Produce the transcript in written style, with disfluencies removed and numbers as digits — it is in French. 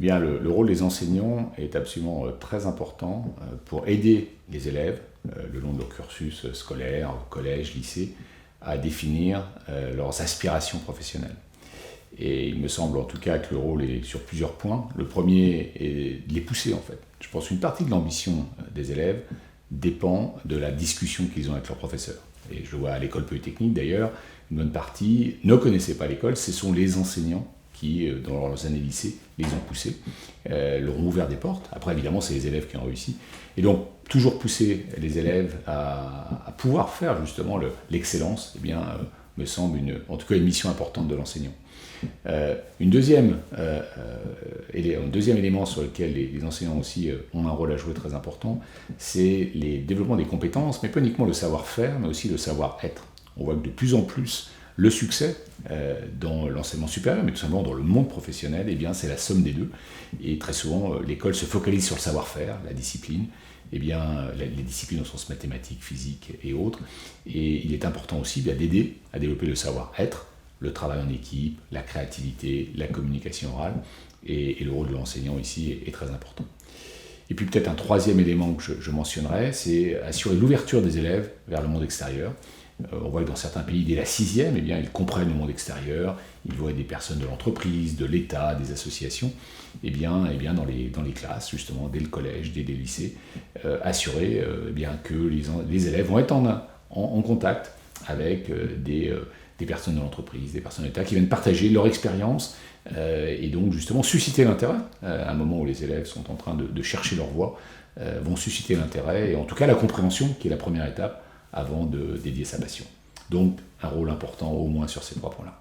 Eh bien, le rôle des enseignants est absolument très important pour aider les élèves le long de leur cursus scolaire, collège, lycée, à définir leurs aspirations professionnelles. Et il me semble en tout cas que le rôle est sur plusieurs points. Le premier est de les pousser en fait. Je pense qu'une partie de l'ambition des élèves dépend de la discussion qu'ils ont avec leurs professeurs. Et je le vois à l'école polytechnique d'ailleurs, une bonne partie ne connaissaient pas l'école, ce sont les enseignants qui, dans leurs années lycée, les ont poussés, leur ont ouvert des portes. Après, évidemment, c'est les élèves qui ont réussi. Et donc, toujours pousser les élèves à pouvoir faire justement l'excellence, eh bien, me semble en tout cas une mission importante de l'enseignant. Un deuxième élément sur lequel les enseignants aussi ont un rôle à jouer très important, c'est le développement des compétences, mais pas uniquement le savoir-faire, mais aussi le savoir-être. On voit que de plus en plus, le succès dans l'enseignement supérieur, mais tout simplement dans le monde professionnel, eh bien, c'est la somme des deux. Et très souvent, l'école se focalise sur le savoir-faire, la discipline, eh bien, les disciplines au sens mathématiques, physique et autres. Et il est important aussi d'aider à développer le savoir-être, le travail en équipe, la créativité, la communication orale, et le rôle de l'enseignant ici est très important. Et puis peut-être un troisième élément que je mentionnerai, c'est assurer l'ouverture des élèves vers le monde extérieur. On voit que dans certains pays, dès la 6e, eh bien, ils comprennent le monde extérieur, ils voient des personnes de l'entreprise, de l'État, des associations, eh bien dans les classes, justement, dès le collège, dès les lycées, assurer eh bien, que les élèves vont être en contact avec des personnes de l'entreprise, des personnes de l'État qui viennent partager leur expérience et donc justement susciter l'intérêt. À un moment où les élèves sont en train de chercher leur voie, vont susciter l'intérêt et en tout cas la compréhension qui est la première étape avant de dédier sa passion. Donc un rôle important au moins sur ces trois points-là.